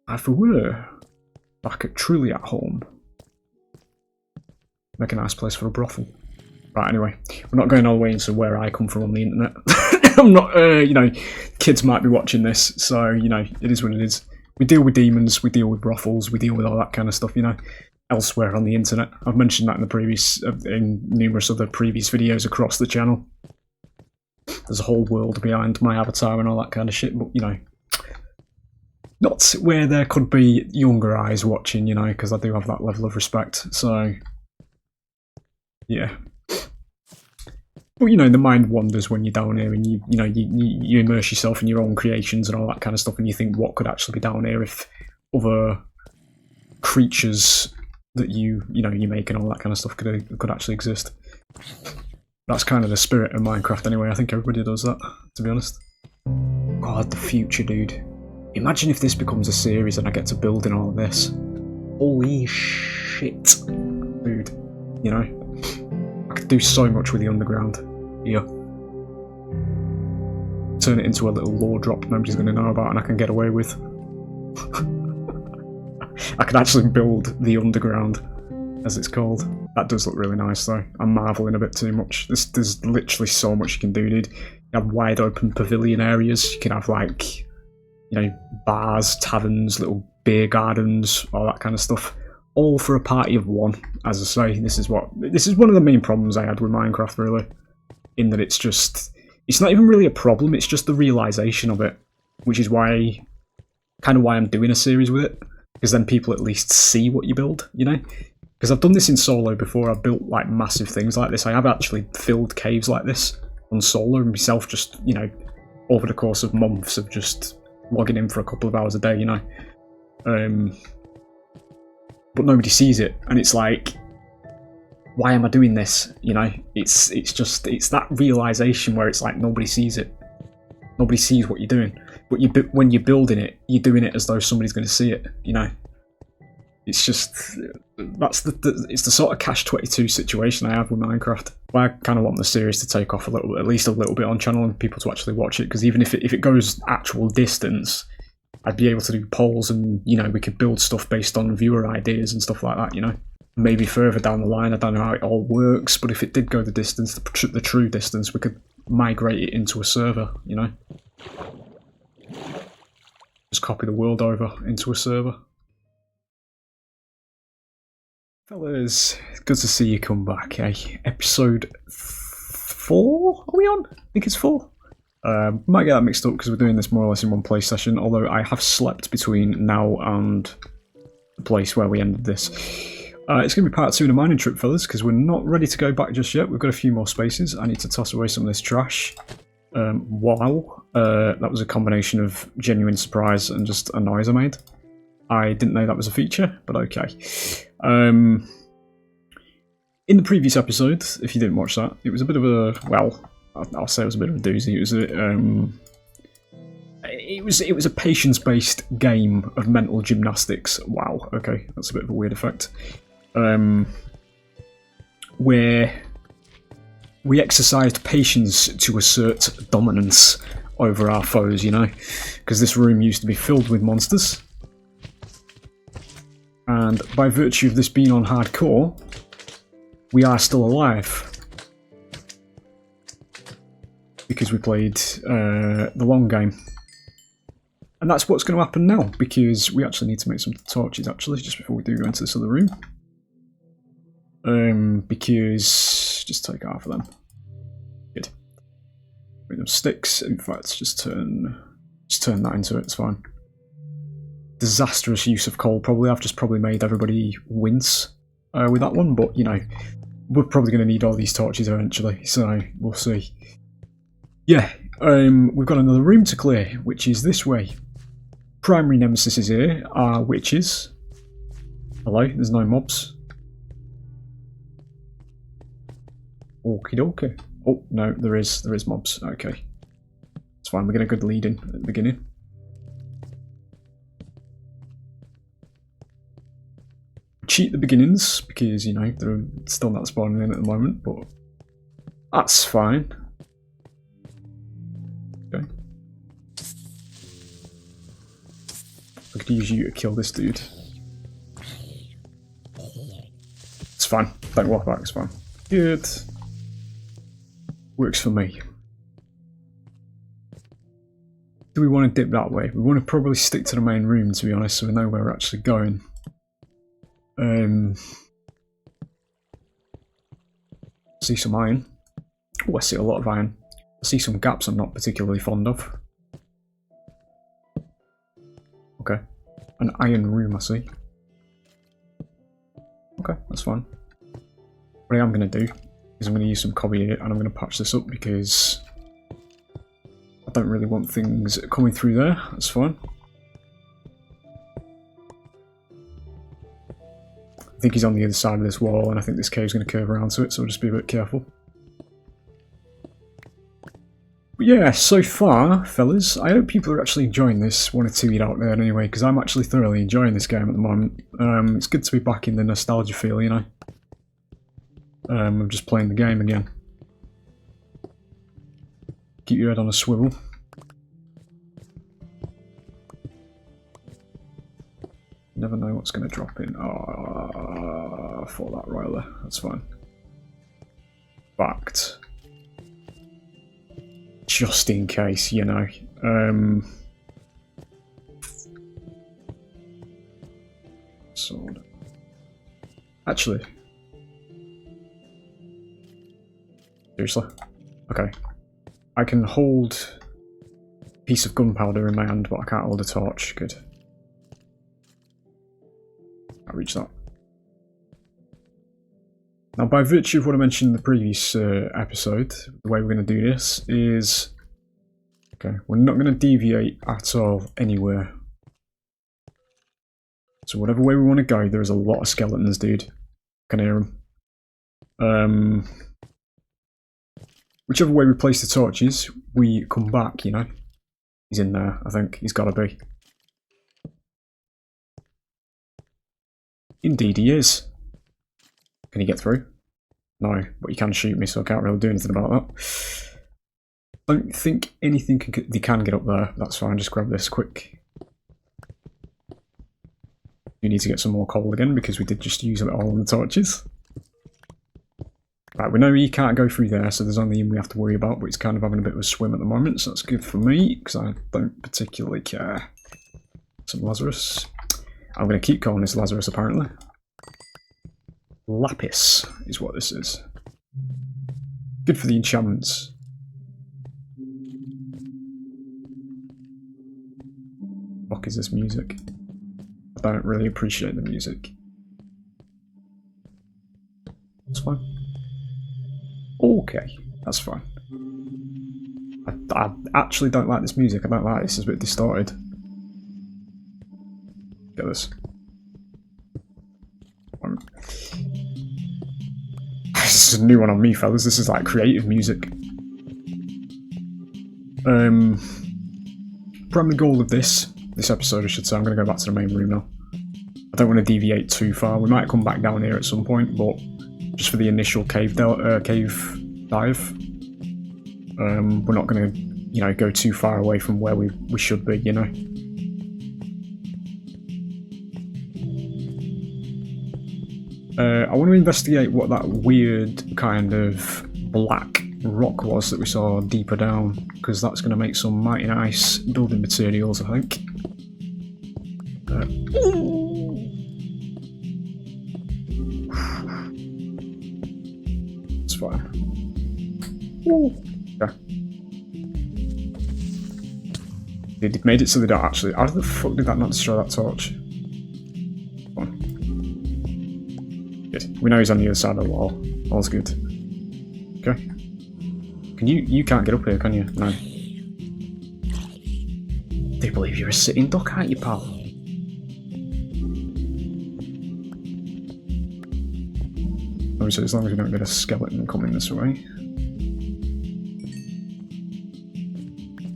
If we were back at truly at home, make a nice place for a brothel. Right, anyway, we're not going all the way into where I come from on the internet. I'm not, you know, kids might be watching this, so, you know, it is what it is. We deal with demons, we deal with brothels, we deal with all that kind of stuff, you know, elsewhere on the internet. I've mentioned that in numerous other previous videos across the channel. There's a whole world behind my avatar and all that kind of shit, but, you know, not where there could be younger eyes watching, you know, because I do have that level of respect, so, yeah. But, you know, the mind wanders when you're down here and you know, you immerse yourself in your own creations and all that kind of stuff, and you think what could actually be down here if other creatures that you make and all that kind of stuff could actually exist. That's kind of the spirit of Minecraft anyway. I think everybody does that, to be honest. God, the future, dude. Imagine if this becomes a series and I get to build in all of this. Holy shit, dude. You know, I could do so much with the underground. Here. Turn it into a little lore drop nobody's going to know about and I can get away with. I could actually build the underground, as it's called. That does look really nice though. I'm marvelling a bit too much. There's literally so much you can do, dude. You have wide open pavilion areas. You can have, like, you know, bars, taverns, little beer gardens, all that kind of stuff. All for a party of one. As I say, this is one of the main problems I had with Minecraft, really. In that it's not even really a problem, it's just the realisation of it. Which is kind of why I'm doing a series with it. Because then people at least see what you build, you know? Because I've done this in solo before, I've built, like, massive things like this. I have actually filled caves like this on solo, and myself just, you know, over the course of months of just logging in for a couple of hours a day, you know? But nobody sees it, and it's like, why am I doing this? You know, it's that realization where it's like nobody sees it, nobody sees what you're doing. But when you're building it, you're doing it as though somebody's going to see it. You know, it's just it's the sort of catch-22 situation I have with Minecraft. But I kind of want the series to take off at least a little bit on channel, and people to actually watch it. Because even if it goes actual distance, I'd be able to do polls, and, you know, we could build stuff based on viewer ideas and stuff like that. You know. Maybe further down the line, I don't know how it all works, but if it did go the distance, the true distance, we could migrate it into a server, you know? Just copy the world over into a server. Fellas, good to see you come back, eh? Episode 4? Are we on? I think it's 4. Might get that mixed up because we're doing this more or less in one play session, although I have slept between now and the place where we ended this. It's going to be part 2 of the mining trip, fellas, because we're not ready to go back just yet. We've got a few more spaces. I need to toss away some of this trash. Wow. That was a combination of genuine surprise and just a noise I made. I didn't know that was a feature, but okay. In the previous episode, if you didn't watch that, it was a bit of a, well, I'll say it was a bit of a doozy. It was a patience-based game of mental gymnastics. Wow, okay, that's a bit of a weird effect. Where we exercised patience to assert dominance over our foes, you know, because this room used to be filled with monsters, and by virtue of this being on hardcore, we are still alive because we played the long game. And that's what's going to happen now, because we actually need to make some torches, actually, just before we do go into this other room. Because... just take half of them. Good. Make them sticks. In fact, just turn that into it, it's fine. Disastrous use of coal, probably. I've just probably made everybody wince with that one, but, you know, we're probably going to need all these torches eventually, so we'll see. Yeah, we've got another room to clear, which is this way. Primary nemesis is here are witches. Hello, there's no mobs. Okie dokie. Oh, no, there is mobs. Okay. It's fine, we get a good lead in at the beginning. Cheat the beginnings, because, you know, they're still not spawning in at the moment, but that's fine. Okay. we could use you to kill this dude. It's fine. Don't walk back, it's fine. Good. Works for me. Do we want to dip that way? We want to probably stick to the main room, to be honest, so we know where we're actually going. See some iron. Oh, I see a lot of iron. I see some gaps I'm not particularly fond of. Okay. An iron room, I see. Okay, that's fine. What I am going to do is I'm going to use some cobby here and I'm going to patch this up because I don't really want things coming through there. That's fine. I think he's on the other side of this wall and I think this cave's going to curve around to it, so we'll just be a bit careful. But yeah, so far, fellas, I hope people are actually enjoying this, 1 or 2 out there anyway, because I'm actually thoroughly enjoying this game at the moment. It's good to be back in the nostalgia feel, you know. I'm just playing the game again. Keep your head on a swivel. Never know what's going to drop in. Oh, I thought that right there. That's fine. Fact. Just in case, you know. Sword. Actually. Seriously? Okay. I can hold a piece of gunpowder in my hand, but I can't hold a torch. Good. I'll reach that. Now, by virtue of what I mentioned in the previous episode, the way we're going to do this is... Okay, we're not going to deviate at all anywhere. So whatever way we want to go, there's a lot of skeletons, dude. I can hear them. Whichever way we place the torches, we come back, you know. He's in there, I think. He's got to be. Indeed he is. Can he get through? No, but he can shoot me, so I can't really do anything about that. Don't think anything they can get up there. That's fine, just grab this quick. You need to get some more coal again, because we did just use it all on the torches. Right, we know he can't go through there, so there's only him we have to worry about, but he's kind of having a bit of a swim at the moment, so that's good for me, because I don't particularly care. Some Lazarus. I'm going to keep calling this Lazarus, apparently. Lapis is what this is. Good for the enchantments. What is this music? I don't really appreciate the music. That's fine. Okay, that's fine. I actually don't like this music. I don't like this. It's a bit distorted. Get this. This is a new one on me, fellas. This is like creative music. Primary goal of this episode, I should say, I'm going to go back to the main room now. I don't want to deviate too far. We might come back down here at some point, but just for the initial cave dive, we're not going to, you know, go too far away from where we should be, you know. I want to investigate what that weird kind of black rock was that we saw deeper down, because that's going to make some mighty nice building materials, I think. It's fine. Okay. They made it so they don't actually... How the fuck did that not destroy that torch? Good. We know he's on the other side of the wall. All's good. Okay. Can you can't get up here, can you? No. They believe you're a sitting duck, aren't you, pal? Obviously, as long as we don't get a skeleton coming this way.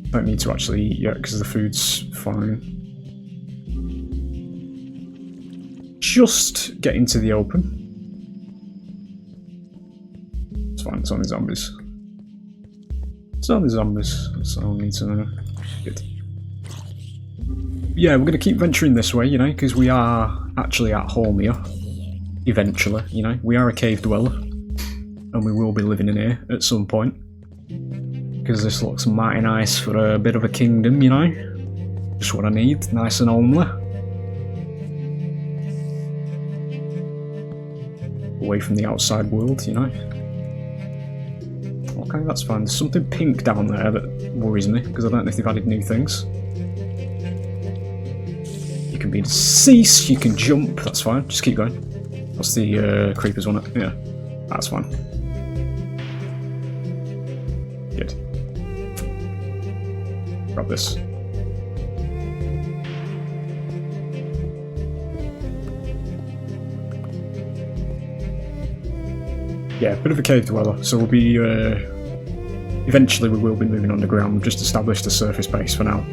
Don't need to actually eat yet because the food's fine. Just get into the open. It's fine, it's only zombies. It's only zombies, that's all I need to know. Good. yeah, we're going to keep venturing this way, you know, because we are actually at home here. Eventually, you know. We are a cave dweller. And we will be living in here at some point. Because this looks mighty nice for a bit of a kingdom, you know. Just what I need, nice and homely. Away from the outside world, you know. Okay, that's fine. There's something pink down there that worries me, because I don't know if they've added new things. You can be deceased, you can jump, that's fine, just keep going. That's the creepers on it, yeah. That's fine. Good. Grab this. Yeah, bit of a cave dweller, so we'll be, eventually we will be moving underground. We've just established a surface base for now.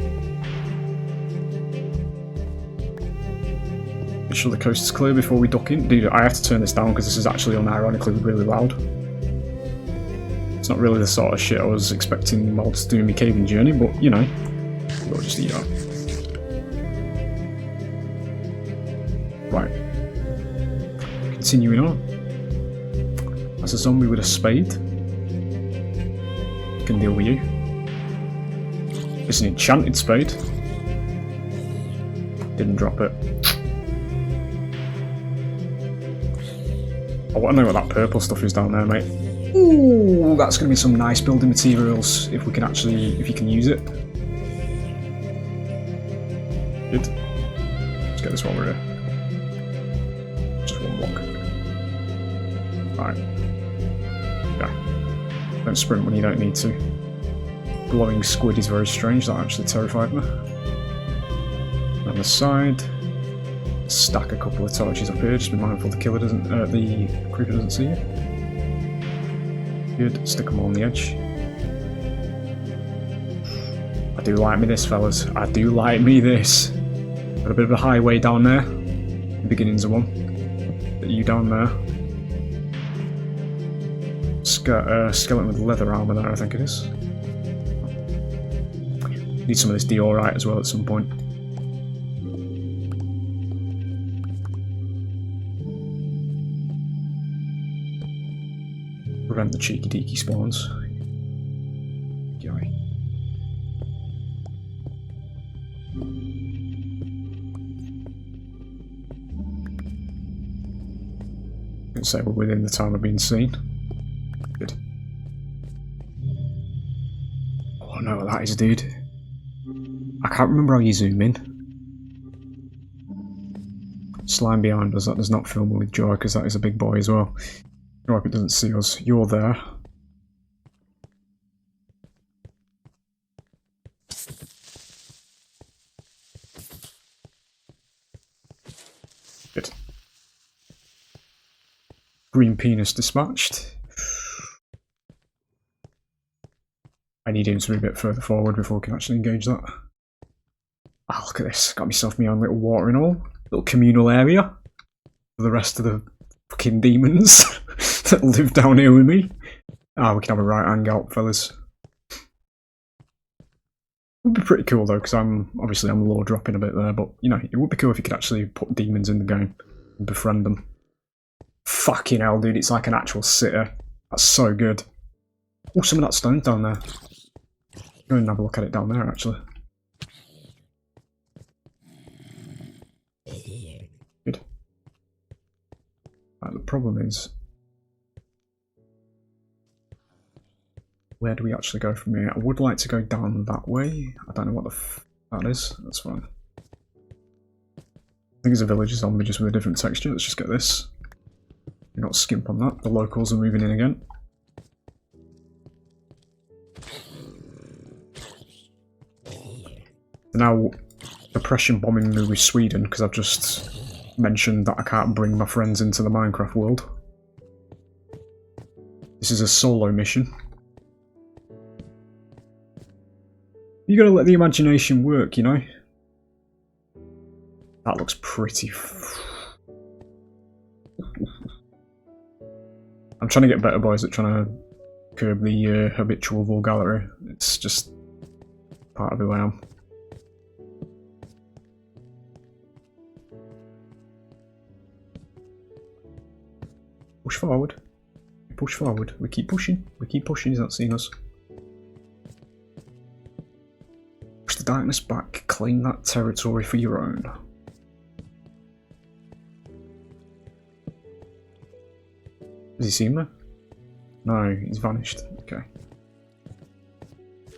Make sure the coast is clear before we dock in. Dude, I have to turn this down because this is actually unironically really loud. It's not really the sort of shit I was expecting whilst doing my caving journey, but, you know, we'll just eat that. Right. Continuing on. That's a zombie with a spade. Can deal with you. It's an enchanted spade. Didn't drop it. I want to know what that purple stuff is down there, mate. Ooh, that's going to be some nice building materials if we can actually, if you can use it. Good. Let's get this while we're here. Just one block. Right. Don't sprint when you don't need to. Glowing squid is very strange, that actually terrified me. On the side, stack a couple of torches up here, just be mindful the killer doesn't, the creeper doesn't see you. Good, stick them on the edge. I do like me this, fellas. I do like me this. Got a bit of a highway down there. Beginnings of one. But you down there. Skeleton with leather armour there, I think it is. Need some of this diorite as well at some point. Prevent the cheeky deaky spawns. Yoy. I can say we're within the time of being seen. Good. Oh, I know what that is, dude. I can't remember how you zoom in. Slime behind us, that does not fill me with joy because that is a big boy as well. I hope it doesn't see us. You're there. Good. Green penis dispatched. I need him to be a bit further forward before we can actually engage that. Oh, look at this. Got myself my own little watering hole. Little communal area. For the rest of the fucking demons that live down here with me. Ah, we can have a right hangout, fellas. Would be pretty cool though, because I'm low dropping a bit there, but you know, it would be cool if you could actually put demons in the game and befriend them. Fucking hell, dude, it's like an actual city. That's so good. Oh, some of that stone's down there. Go and have a look at it down there, actually. Good. Right, the problem is, where do we actually go from here? I would like to go down that way. I don't know what the f that is. That's fine. I think it's a village zombie just with a different texture. Let's just get this. You're not skimp on that. The locals are moving in again. Now, oppression bombing me with Sweden because I've just mentioned that I can't bring my friends into the Minecraft world. This is a solo mission. You gotta let the imagination work, you know? That looks pretty. I'm trying to get better, boys, at trying to curb the habitual vulgarity. It's just part of who I am. Push forward. Push forward. We keep pushing. We keep pushing. He's not seeing us. Push the darkness back. Claim that territory for your own. Has he seen me? No, he's vanished. Okay.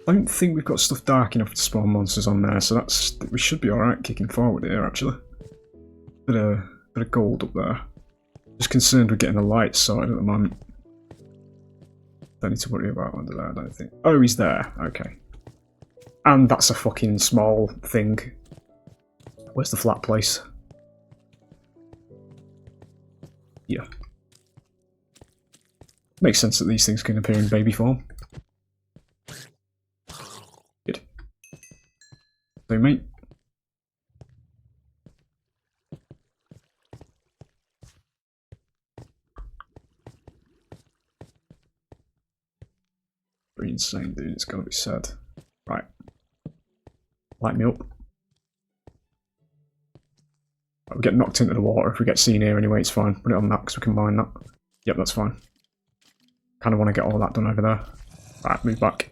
I don't think we've got stuff dark enough to spawn monsters on there, so we should be alright kicking forward here, actually. Bit of gold up there. Just concerned with getting the lights sorted at the moment. Don't need to worry about under there, I don't think. Oh, he's there. Okay. And that's a fucking small thing. Where's the flat place? Yeah. Makes sense that these things can appear in baby form. Good. So, mate. Pretty insane, dude. It's gotta be said. Right. Light me up. Right, we get knocked into the water if we get seen here anyway, it's fine. Put it on that because we can mine that. Yep, that's fine. Kind of want to get all that done over there. Right, move back.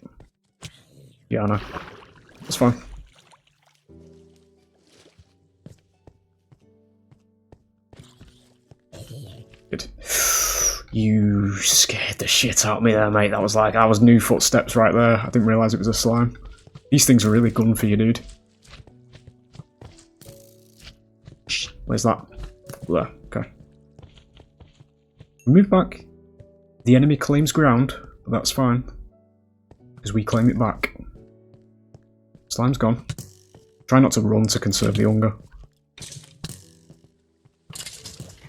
Yeah, I know. That's fine. Good. You scared the shit out of me there, mate. That was new footsteps right there. I didn't realise it was a slime. These things are really gun for you, dude. Where's that? There. Okay. Move back. The enemy claims ground, but that's fine. Because we claim it back. Slime's gone. Try not to run to conserve the hunger.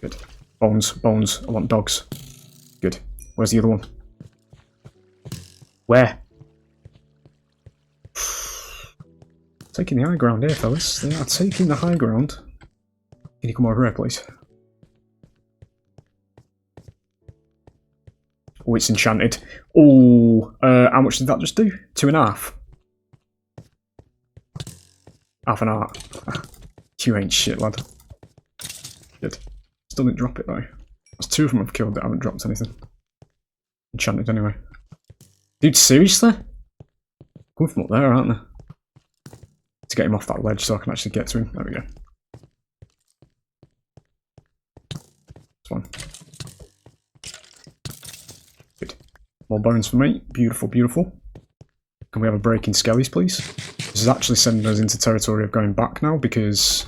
Good. Bones, bones. I want dogs. Good. Where's the other one? Where? Taking the high ground here, fellas. They are taking the high ground. Can you come over here, please? Oh, it's enchanted. Oh, how much did that just do? 2.5. Half an heart. You ain't shit, lad. Good. Still didn't drop it though. There's 2 of them I've killed that haven't dropped anything. Enchanted anyway. Dude, seriously? Coming from up there, aren't they? To get him off that ledge so I can actually get to him. There we go. This one. Good. More bones for me. Beautiful, beautiful. Can we have a break in skellies, please? This is actually sending us into territory of going back now because...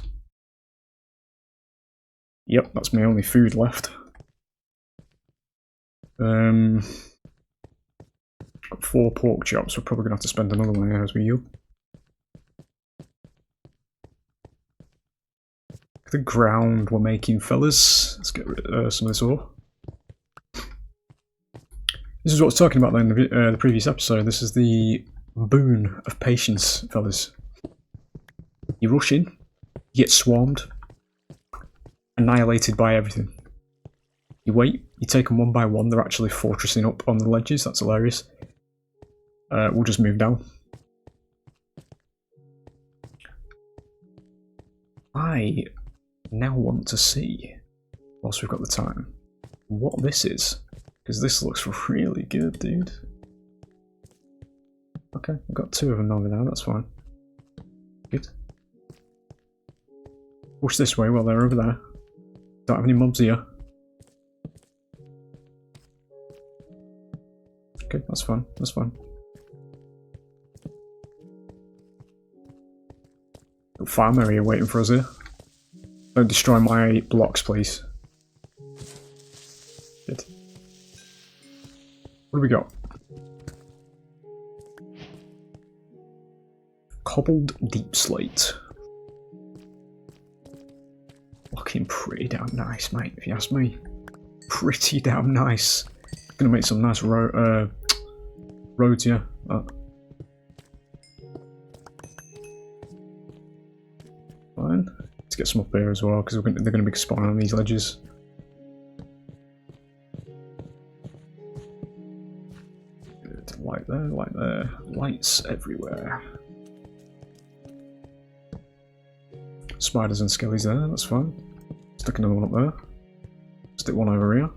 Yep, that's my only food left. Got 4 pork chops. We're probably going to have to spend another one here as we heal. The ground we're making, fellas. Let's get rid of some of this ore. This is what I was talking about in the previous episode. This is the boon of patience, fellas. You rush in, you get swarmed, annihilated by everything. You wait, you take them one by one. They're actually fortressing up on the ledges. That's hilarious. We'll just move down. I now want to see, whilst we've got the time, what this is. Because this looks really good, dude. Okay, I've got 2 of them over now, that's fine. Good. Push this way while they're over there. Don't have any mobs here. Okay, that's fine, that's fine. Got farm area waiting for us here. Don't destroy my blocks, please. Good. What do we got? Cobbled deep slate. Looking pretty damn nice, mate, if you ask me. Pretty damn nice. Gonna make some nice roads, yeah. Fine. Let's get some up here as well, because they're going to be spawning on these ledges. Good. Light there, light there. Lights everywhere. Spiders and skellies there, that's fine. Stick another one up there. Stick one over here.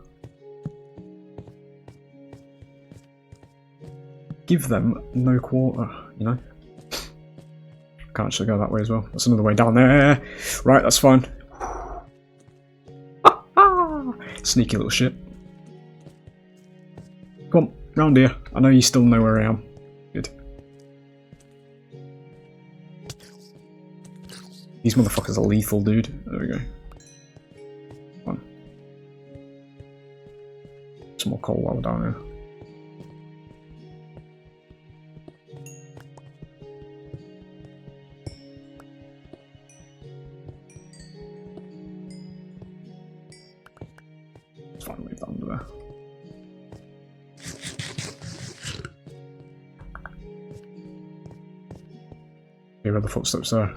give them no quarter, you know? Can't actually go that way as well. That's another way down there. Right, that's fine. Sneaky little shit. Come on, round here. I know you still know where I am. Good. These motherfuckers are lethal, dude. There we go. Come on. Some more coal while we're down here. It's fine, leave that under there. Here are the footsteps there.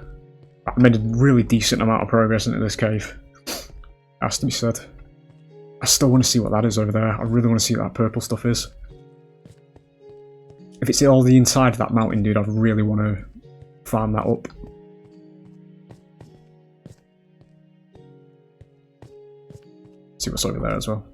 I made a really decent amount of progress into this cave. Has to be said. I still want to see what that is over there. I really want to see what that purple stuff is. If it's all the inside of that mountain, dude, I'd really want to farm that up. See what's over there as well.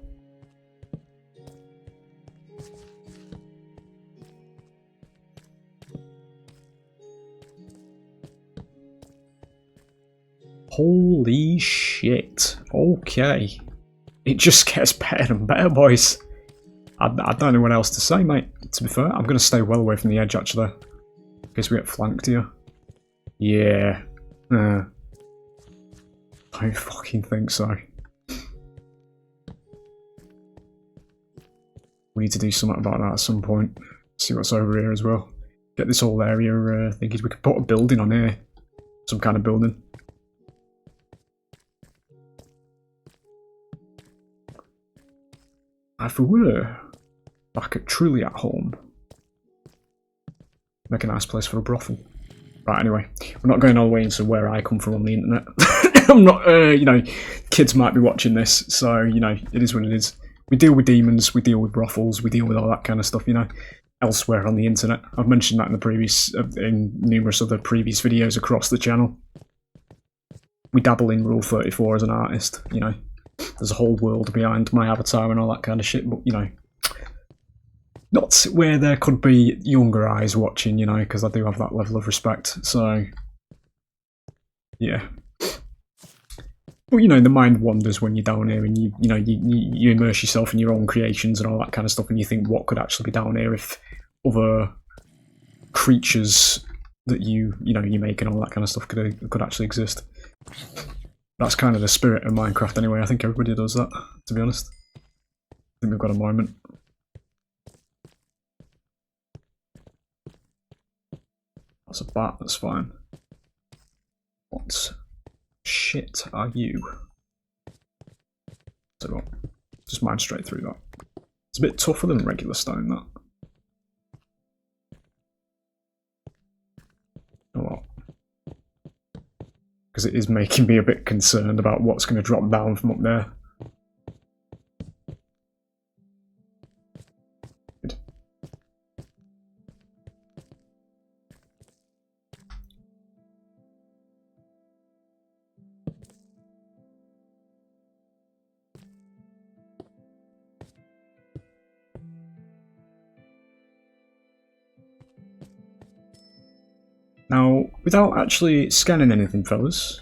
Holy shit. Okay. It just gets better and better, boys. I don't know what else to say, mate. To be fair, I'm going to stay well away from the edge, actually. In case we get flanked here. Yeah. I don't fucking think so. We need to do something about that at some point. See what's over here as well. Get this whole area thingies. We could put a building on here. Some kind of building. If we were back at truly at home, make a nice place for a brothel. Right, anyway, we're not going all the way into where I come from on the internet. I'm not, you know, kids might be watching this, so, you know, it is what it is. We deal with demons, we deal with brothels, we deal with all that kind of stuff, you know, elsewhere on the internet. I've mentioned that in numerous other previous videos across the channel. We dabble in Rule 34 as an artist, you know. There's a whole world behind my avatar and all that kind of shit, but, you know, not where there could be younger eyes watching, you know, because I do have that level of respect, so, yeah. But, you know, the mind wanders when you're down here and, you know, you immerse yourself in your own creations and all that kind of stuff, and you think what could actually be down here if other creatures that you make and all that kind of stuff could actually exist. That's kind of the spirit of Minecraft anyway. I think everybody does that, to be honest. I think we've got a moment. That's a bat, that's fine. What shit are you? So what? Just mine straight through that. It's a bit tougher than regular stone, that. A lot. Because it is making me a bit concerned about what's going to drop down from up there. Good. Now, without actually scanning anything, fellas,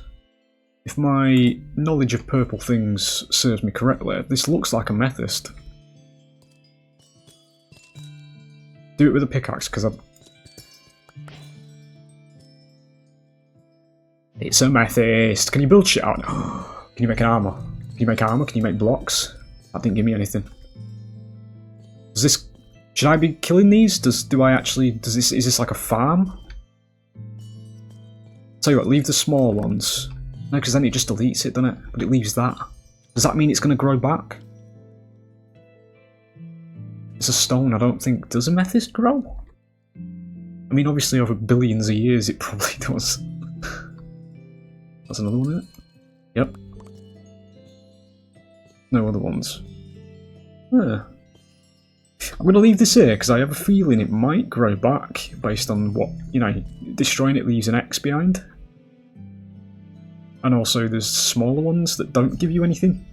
if my knowledge of purple things serves me correctly, this looks like a amethyst. Do it with a pickaxe, because It's a amethyst! Can you build shit out? Can you make an armor? Can you make armor? Can you make blocks? That didn't give me anything. Does this... Should I be killing these? Is this like a farm? Tell you what, leave the small ones. No, because then it just deletes it, doesn't it? But it leaves that. Does that mean it's going to grow back? It's a stone, I don't think. Does amethyst grow? I mean, obviously over billions of years it probably does. That's another one, isn't it? Yep. No other ones. Yeah. I'm going to leave this here because I have a feeling it might grow back based on what, you know, destroying it leaves an X behind. And also there's smaller ones that don't give you anything.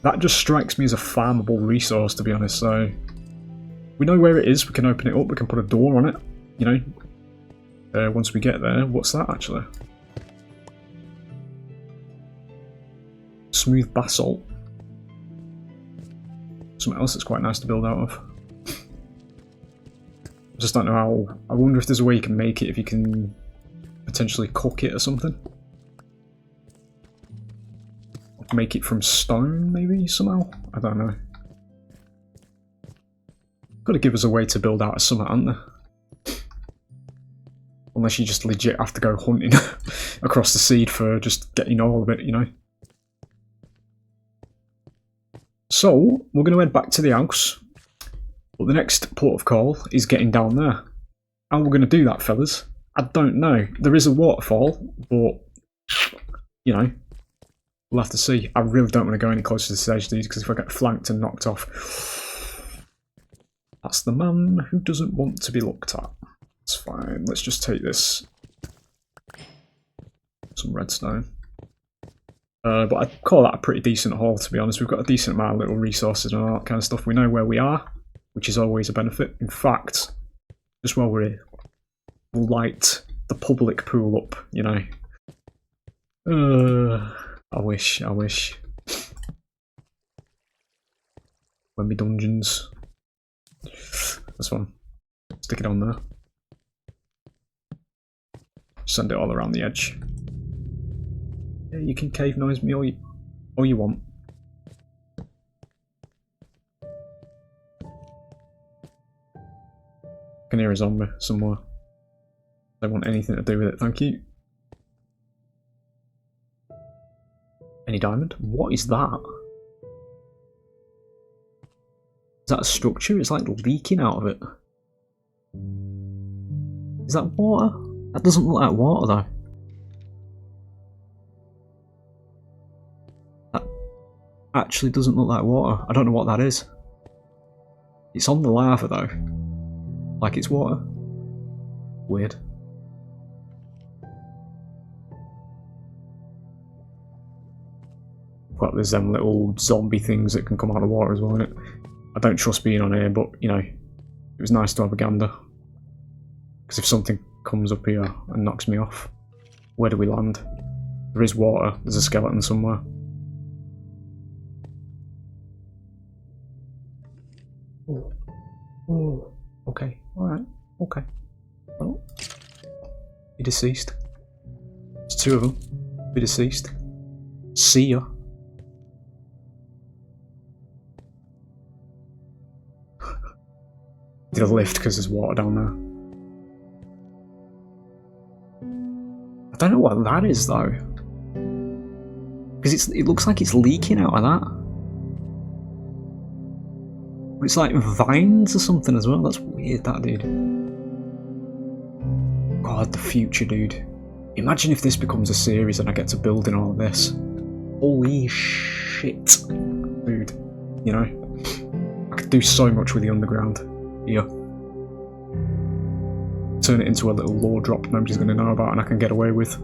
That just strikes me as a farmable resource, to be honest, so... We know where it is, we can open it up, we can put a door on it, you know. Once we get there, what's that actually? Smooth basalt. Something else that's quite nice to build out of. I just don't know how. I wonder if there's a way you can make it, if you can potentially cook it or something. Make it from stone, maybe, somehow? I don't know. Got to give us a way to build out a summit, aren't there? Unless you just legit have to go hunting across the seed for just getting all of it, you know? So, we're going to head back to the house. But the next port of call is getting down there. How we're going to do that, fellas? I don't know. There is a waterfall, but, you know, we'll have to see. I really don't want to go any closer to the stage, dude, because if I get flanked and knocked off, that's the man who doesn't want to be looked at. It's fine. Let's just take this. Some redstone. But I'd call that a pretty decent haul, to be honest. We've got a decent amount of little resources and all that kind of stuff. We know where we are, which is always a benefit. In fact, just while we're here, we'll light the public pool up, you know. I wish. When me dungeons. This one. Stick it on there. Send it all around the edge. Yeah, you can cave noise me all you want. I can hear a zombie somewhere. Don't want anything to do with it, thank you. Any diamond? What is that? Is that a structure? It's like leaking out of it. Is that water? That doesn't look like water though. That actually doesn't look like water. I don't know what that is. It's on the lava though. Like it's water. Weird. Well, there's them little zombie things that can come out of water as well, innit? I don't trust being on here, but, you know, it was nice to have a gander. Because if something comes up here and knocks me off, where do we land? There is water. There's a skeleton somewhere. Oh. Okay. Alright. Okay. Well, you're deceased. There's two of them. Be deceased. See ya. Did a lift because there's water down there. I don't know what that is though. Because it looks like it's leaking out of that. But it's like vines or something as well. That's weird, that dude. God, the future, dude. Imagine if this becomes a series and I get to build in all of this. Holy shit. Dude. You know? I could do so much with the underground. Here. Turn it into a little lore drop nobody's going to know about and I can get away with.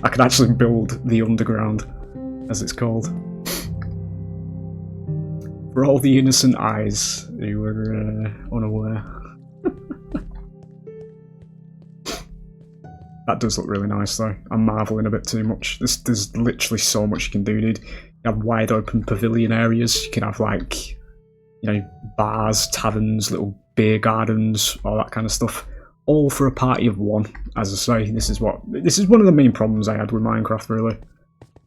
I can actually build the underground, as it's called. For all the innocent eyes who were unaware. That does look really nice though. I'm marvelling a bit too much. There's literally so much you can do, dude. You have wide open pavilion areas. You can have like, you know, bars, taverns, little beer gardens, all that kind of stuff. All for a party of one. As I say, this is one of the main problems I had with Minecraft, really.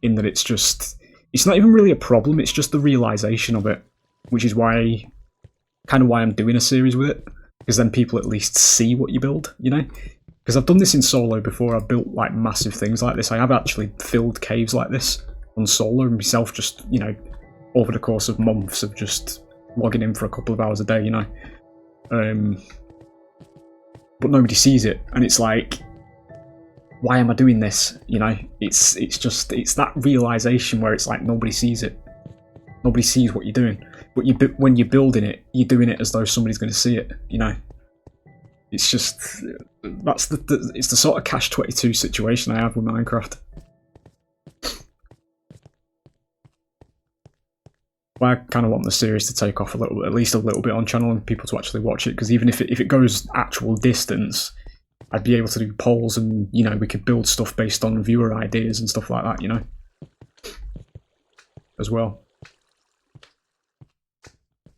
In that it's not even really a problem, it's just the realisation of it. Which is why I'm doing a series with it. Because then people at least see what you build, you know? Because I've done this in solo before, I've built like massive things like this. I have actually filled caves like this on solo myself, just, you know, over the course of months of just logging in for a couple of hours a day, you know. But nobody sees it, and it's like, why am I doing this? You know, it's that realization where it's like nobody sees it, nobody sees what you're doing. But when you're building it, you're doing it as though somebody's going to see it. You know, it's just it's the sort of catch-22 situation I have with Minecraft. Well, I kind of want the series to take off a little, at least a little bit on channel, and people to actually watch it. Because even if it goes actual distance, I'd be able to do polls, and you know, we could build stuff based on viewer ideas and stuff like that. You know, as well.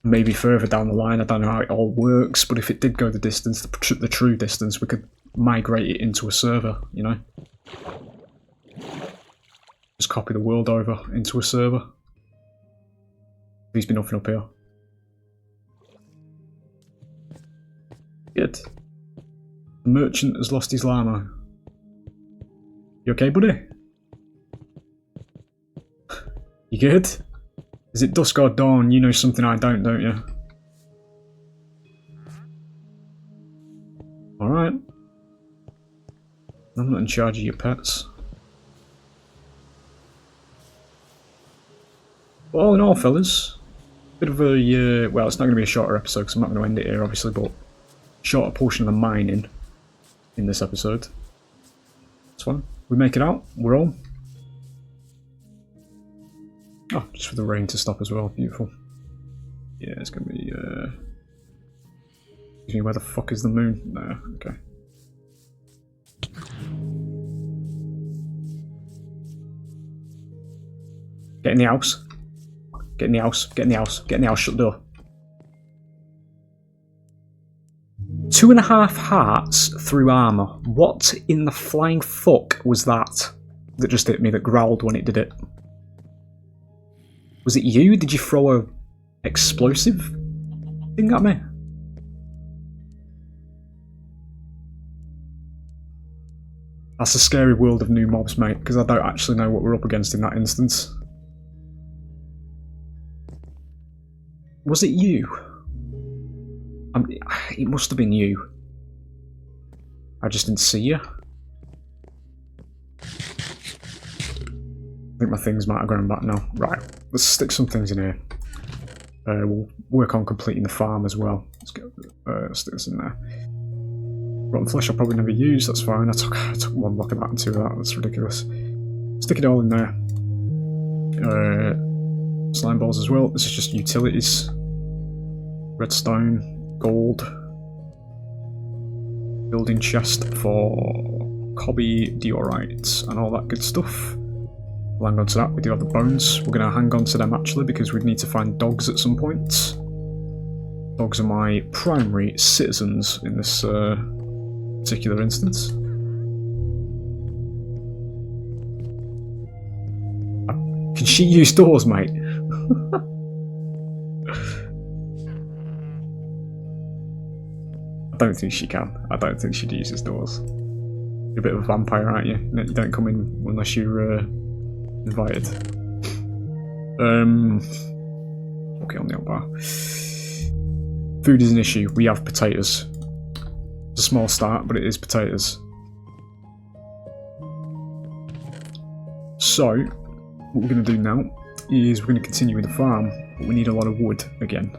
Maybe further down the line, I don't know how it all works, but if it did go the distance, the true distance, we could migrate it into a server. You know, just copy the world over into a server. Please be nothing up here. Good. The merchant has lost his llama. You okay, buddy? You good? Is it dusk or dawn? You know something I don't you? Alright. I'm not in charge of your pets. But all in all, fellas, bit of a, well, it's not going to be a shorter episode because I'm not going to end it here, obviously, but shorter portion of the mining in this episode. That's fine. We make it out. We're on. Oh, just for the rain to stop as well. Beautiful. Yeah, it's going to be, excuse me, where the fuck is the moon? No, okay. Get in the house. Get in the house, get in the house, get in the house, shut the door. 2.5 hearts through armour. What in the flying fuck was that just hit me, that growled when it did it? Was it you? Did you throw a explosive thing at me? That's a scary world of new mobs, mate, because I don't actually know what we're up against in that instance. Was it you? It must have been you. I just didn't see you. I think my things might have gone back now. Right, let's stick some things in here. We'll work on completing the farm as well. Let's get stick this in there. Rotten flesh I'll probably never use, that's fine. I took one block of that and two of that, that's ridiculous. Stick it all in there. Slime balls as well. This is just utilities. Redstone, gold. Building chest for cobby, diorite, and all that good stuff. We'll hang on to that. We do have the bones. We're going to hang on to them actually because we need to find dogs at some point. Dogs are my primary citizens in this particular instance. Can she use doors, mate? I don't think she can. I don't think she'd use his doors. You're a bit of a vampire, aren't you? You don't come in unless you're invited. Okay, on the old bar. Food is an issue. We have potatoes. It's a small start, but it is potatoes. So, what we're going to do now is we're going to continue with the farm, but we need a lot of wood again.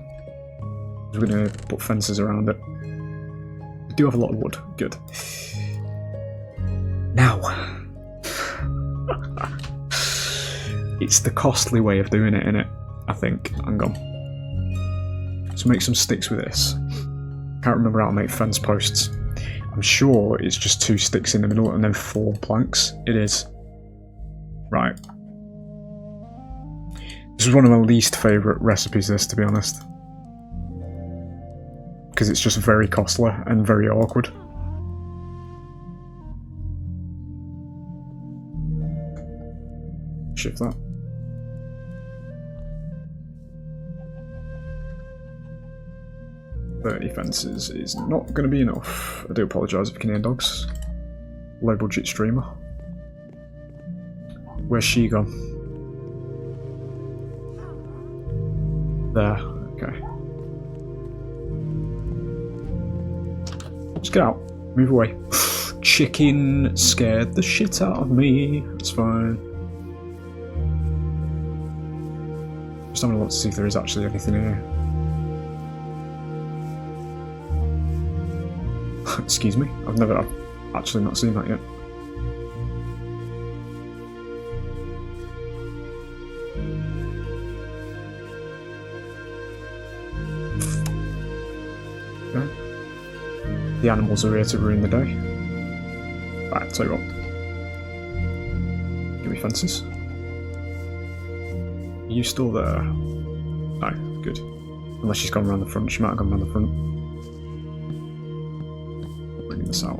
We're going to put fences around it. We do have a lot of wood. Good. Now, it's the costly way of doing it, innit? I think. Hang on. Let's make some sticks with this. Can't remember how to make fence posts. I'm sure it's just 2 sticks in the middle and then 4 planks. It is. Right. This is one of my least favourite recipes, this, to be honest. Because it's just very costly and very awkward. Shift that. $30 fences is not going to be enough. I do apologise if you can hear dogs. Low budget streamer. Where's she gone? There. Okay. Just get out. Move away. Chicken scared the shit out of me. It's fine. Just having a look to see if there is actually anything here. Excuse me. I've actually not seen that yet. the animals are here to ruin the day. Right, tell you what. Give me fences. Are you still there? No, good. Unless she's gone around the front. She might have gone around the front. Bringing this out.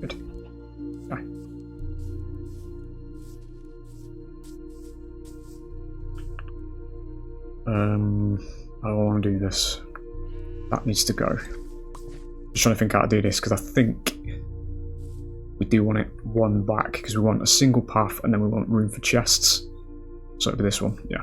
Good. Okay. I don't want to do this. That needs to go. Just trying to think how to do this because I think we do want it one back because we want a single path and then we want room for chests. So it'll be this one, yeah.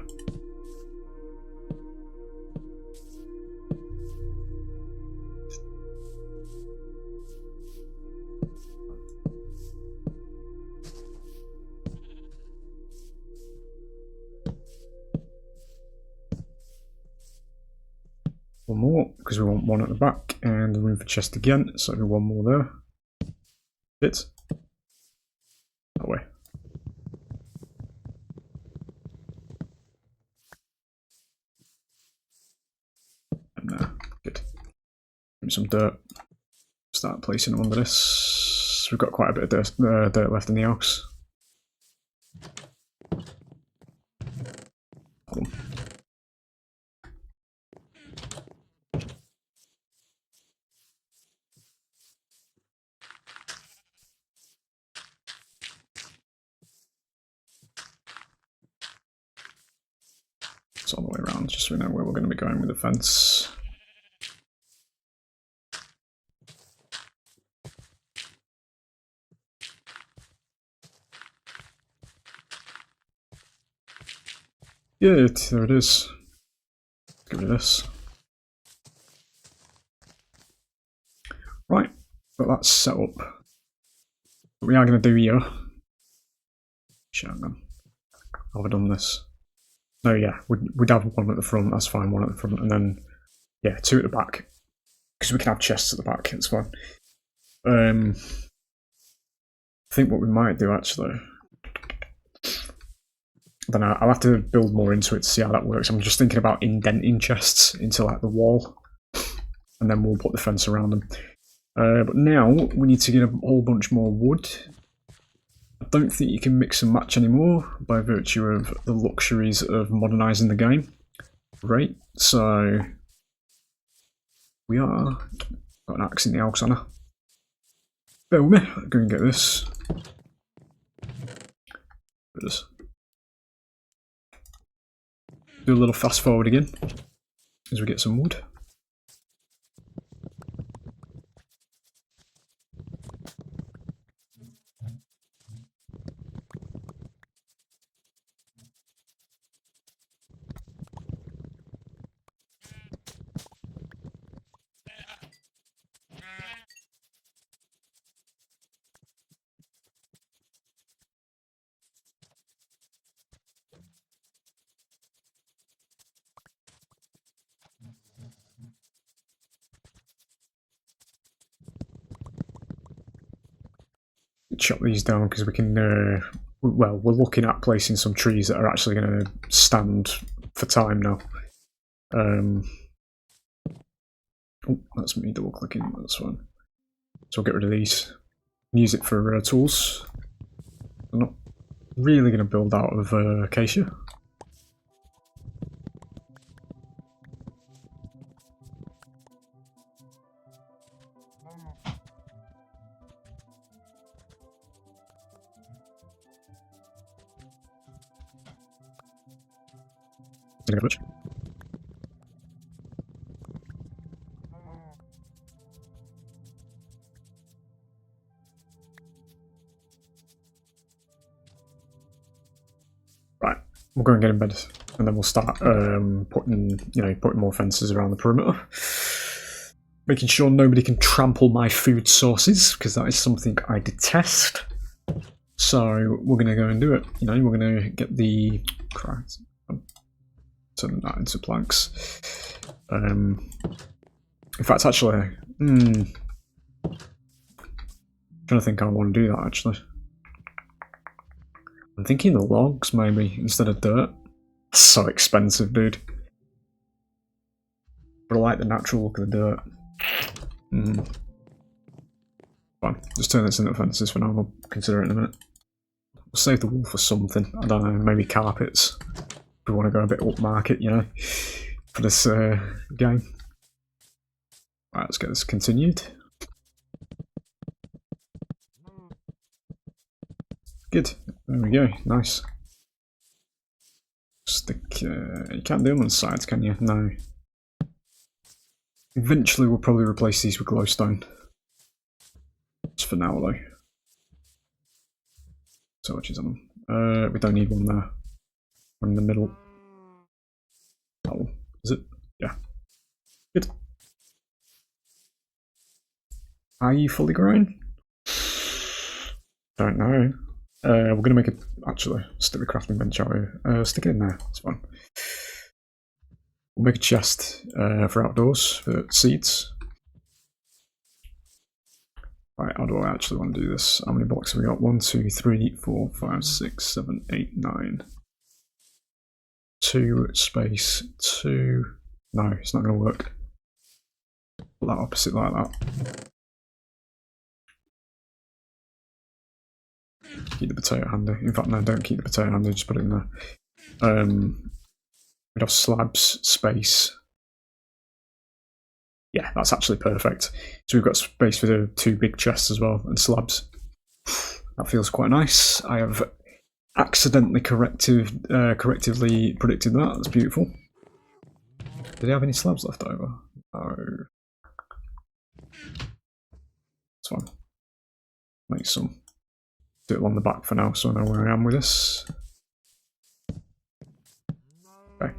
One more because we want one at the back and room for chest again. So it'll be one more there. It that way. And there, good. Give me some dirt. Start placing them under this. We've got quite a bit of dirt left in the house. It's all the way around, just so we know where we're going to be going with the fence. Yeah, there it is. Let's get rid of this. Right, got that set up. What we are going to do here. Shotgun. Have I done this? No, yeah, we'd have one at the front, that's fine, one at the front, and then, yeah, two at the back. Because we can have chests at the back, it's fine. I think what we might do, actually, I don't know, I'll have to build more into it to see how that works. I'm just thinking about indenting chests into, like, the wall, and then we'll put the fence around them. But now, we need to get a whole bunch more wood. I don't think you can mix and match anymore by virtue of the luxuries of modernising the game. Right, so we are got an axe in the house, Anna. Bear with me, I'll go and get this. Do a little fast forward again as we get some wood. Chop these down because we can, well, we're looking at placing some trees that are actually going to stand for time now. Oh, that's me double clicking, that's fine. So I'll get rid of these, use it for tools. I'm not really going to build out of acacia. Right, we'll go and get in bed, and then we'll start putting more fences around the perimeter, making sure nobody can trample my food sources because that is something I detest. So we're going to go and do it. You know, we're going to get the turn that into planks. In fact, actually, I'm trying to think how I want to do that. Actually, I'm thinking the logs maybe instead of dirt. So expensive, dude. But I like the natural look of the dirt. Fine, just turn this into fences for now, we'll consider it in a minute. We'll save the wool for something, I don't know, maybe carpets. If we want to go a bit upmarket, you know, for this game. Right, let's get this continued. Good, there we go, nice. Stick, you can't do them on the sides, can you? No. Eventually we'll probably replace these with glowstone. Just for now though. So much is on them. We don't need one there. One in the middle. Oh, is it? Yeah. Good. Are you fully grown? Don't know. We're gonna make it, actually, stick the crafting bench out here. Stick it in there, it's fine. We'll make a chest for outdoors, for seeds. Right, how do I actually want to do this? How many blocks have we got? 1, 2, 3, 4, 5, 6, 7, 8, 9. 2 space 2. No, it's not going to work. Put that opposite like that. Keep the potato handy. In fact, no, don't keep the potato handy, just put it in there. We'd have slabs, space. Yeah, that's actually perfect. So we've got space for the 2 big chests as well, and slabs. That feels quite nice. I have accidentally correctively predicted that. That's beautiful. Did he have any slabs left over? No. That's fine. Make some. Do it along the back for now, so I know where I am with this. Okay.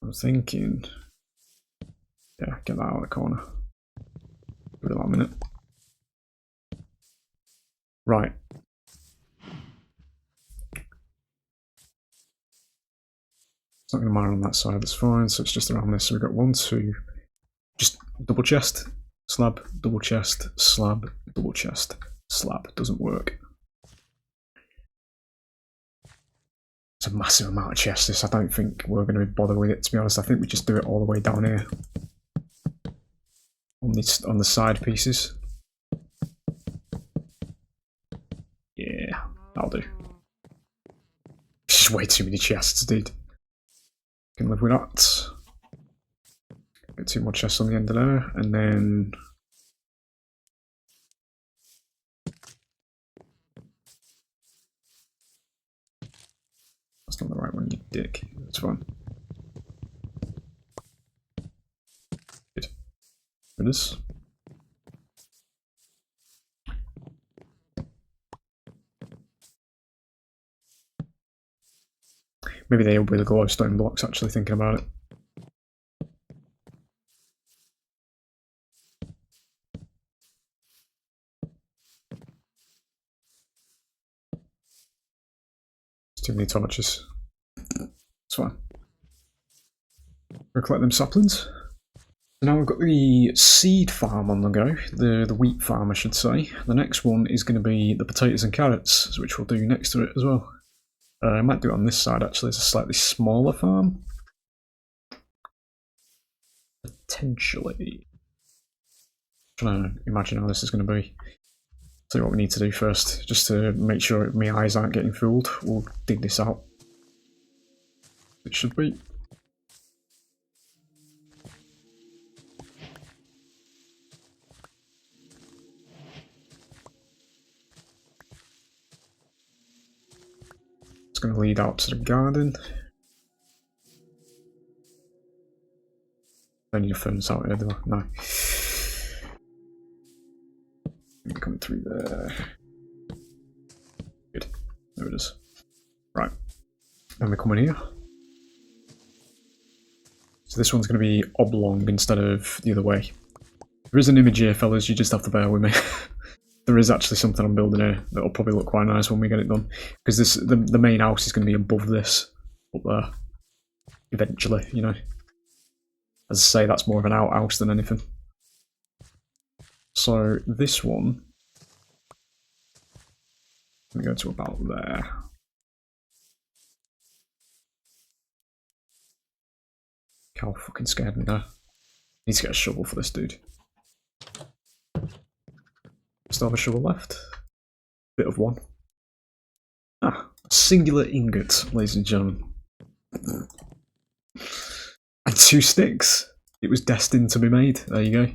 I'm thinking, yeah, get that out of the corner. Give it that a minute. Right. It's not going to matter on that side, that's fine, so it's just around this. So we've got 1, 2, just double chest, slab, double chest, slab, double chest, slab. Doesn't work. It's a massive amount of chests, this. I don't think we're going to bother with it, to be honest. I think we just do it all the way down here. On the side pieces. Yeah, that'll do. It's just way too many chests, dude. Can live with that. Get 2 more chests on the end of there, and then that's not the right one, you dick. That's fine. Good. There it is. Maybe they'll be the glowstone blocks, actually, thinking about it. It's too many torches. It's fine. We'll collect them saplings. So now we've got the seed farm on the go, the wheat farm I should say. The next one is going to be the potatoes and carrots, which we'll do next to it as well. I might do it on this side actually, it's a slightly smaller farm. Potentially. I'm trying to imagine how this is going to be. Tell you what we need to do first, just to make sure my eyes aren't getting fooled. We'll dig this out. It should be. It's going to lead out to the garden. Don't need a furnace out here, do I? No. Coming through there. Good. There it is. Right. Then we come in here. So this one's going to be oblong instead of the other way. There is an image here, fellas, you just have to bear with me. There is actually something I'm building here that'll probably look quite nice when we get it done. Because this, the main house is going to be above this, up there. Eventually, you know. As I say, that's more of an outhouse than anything. So this one Let me go to about there. Cow fucking scared me there. Need to get a shovel for this dude. Still have a shovel left. Bit of one. Ah, a singular ingot, ladies and gentlemen. And 2 sticks. It was destined to be made. There you go.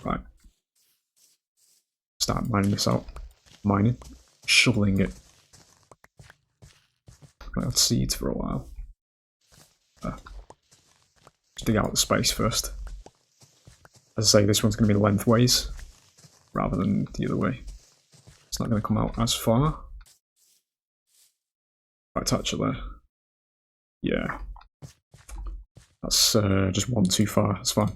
Right. Start mining this out. Mining. Shoveling it. I had seeds for a while. Just dig out the space first. As I say, this one's going to be lengthways rather than the other way. It's not going to come out as far. Right, touch it there. Yeah. That's just one too far. That's fine.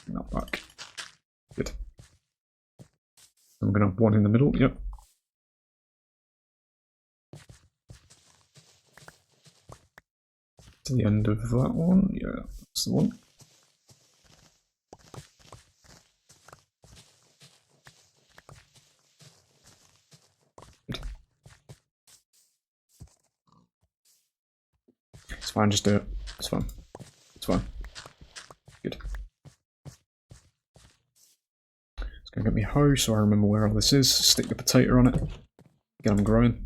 Bring that back. Good. I'm going to have one in the middle. Yep. To the end of that one. Yeah, that's the one. Good. It's fine, just do it. It's fine. It's fine. Good. It's going to get me a hoe so I remember where all this is. Stick the potato on it. Get them growing.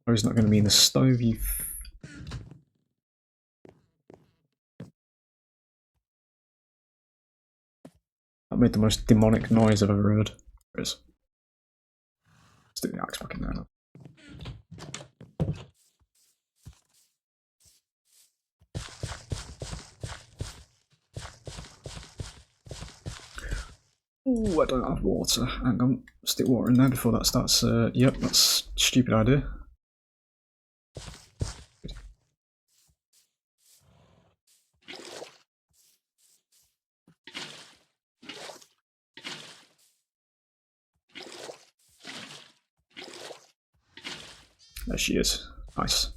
Hoe's not going to be in the stove, you. That made the most demonic noise I've ever heard. There it is. Stick the axe back in there now. Ooh, I don't have water. Hang on. Stick water in there before that starts. Yep, that's a stupid idea. Good. There she is. Nice.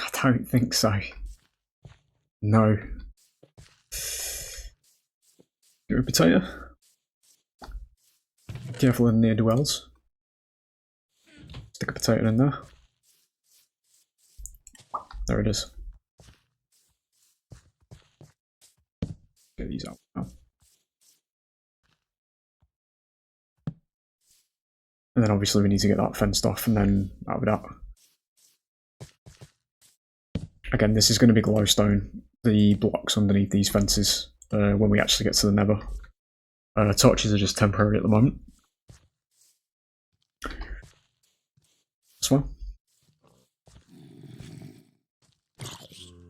I don't think so. No. Get a potato. Careful in near dwells. Stick a potato in there. There it is. Get these out now. And then obviously we need to get that fenced off, and then that'll be that. Again, this is going to be glowstone, the blocks underneath these fences, when we actually get to the nether. Torches are just temporary at the moment. This one.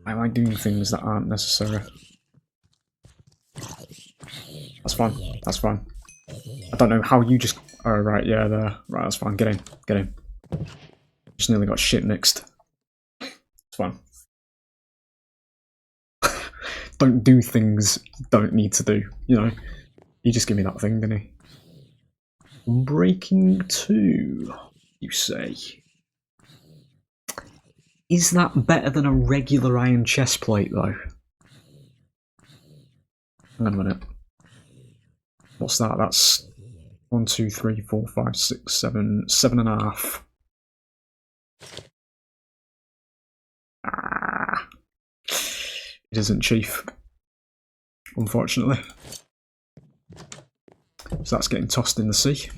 I like doing things that aren't necessary. That's fine, that's fine. I don't know how you just... Oh, right, yeah, there. Right, that's fine, get in, get in. Just nearly got shit mixed. It's fine. Don't do things you don't need to do, you know. You just give me that thing, didn't he? Breaking 2, you say? Is that better than a regular iron chest plate, though? Hang on a minute. What's that? That's 1, 2, 3, 4, 5, 6, 7, 7.5. Ah. It isn't, Chief. Unfortunately. So that's getting tossed in the sea.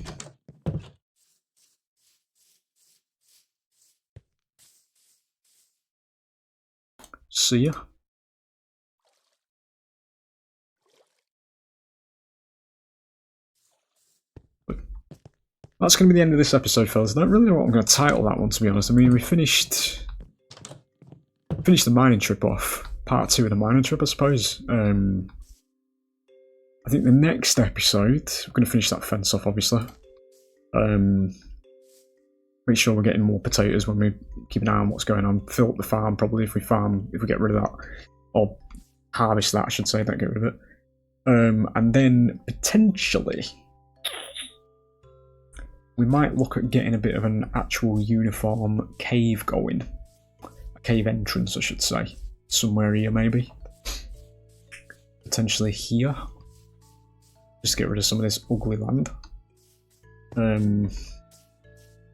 See ya. That's going to be the end of this episode, fellas. I don't really know what I'm going to title that one, to be honest. I mean, we finished the mining trip off. Part 2 of the mining trip, I suppose. I think the next episode, we're going to finish that fence off, obviously. Make sure we're getting more potatoes when we keep an eye on what's going on. Fill up the farm, probably, if we get rid of that. Or harvest that, I should say, don't get rid of it. And then potentially we might look at getting a bit of an actual uniform cave going. A cave entrance, I should say. Somewhere here, maybe. Potentially here. Just get rid of some of this ugly land.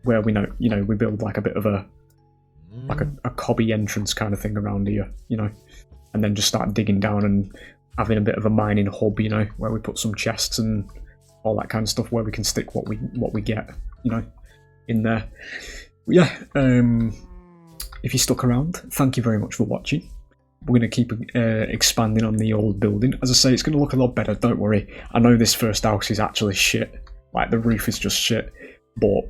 Where we know, we build like a bit of a cobby entrance kind of thing around here, and then just start digging down and having a bit of a mining hub, where we put some chests and all that kind of stuff where we can stick what we get, in there. But yeah, if you stuck around, thank you very much for watching. We're going to keep expanding on the old building. As I say, it's going to look a lot better, don't worry. I know this first house is actually shit. Like, the roof is just shit. But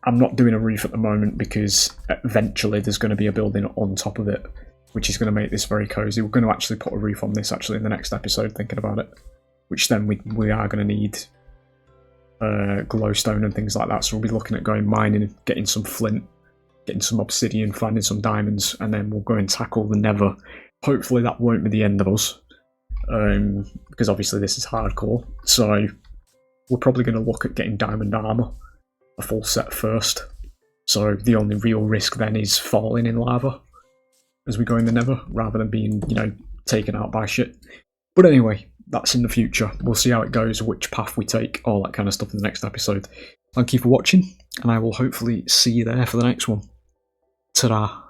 I'm not doing a roof at the moment because eventually there's going to be a building on top of it, which is going to make this very cozy. We're going to actually put a roof on this actually in the next episode, thinking about it. Which then we are going to need glowstone and things like that. So we'll be looking at going mining, getting some flint, getting some obsidian, finding some diamonds, and then we'll go and tackle the nether. Hopefully that won't be the end of us, because obviously this is hardcore. So we're probably going to look at getting diamond armor, a full set first. So the only real risk then is falling in lava as we go in the nether, rather than being, taken out by shit. But anyway, that's in the future. We'll see how it goes, which path we take, all that kind of stuff in the next episode. Thank you for watching, and I will hopefully see you there for the next one. Ta-da.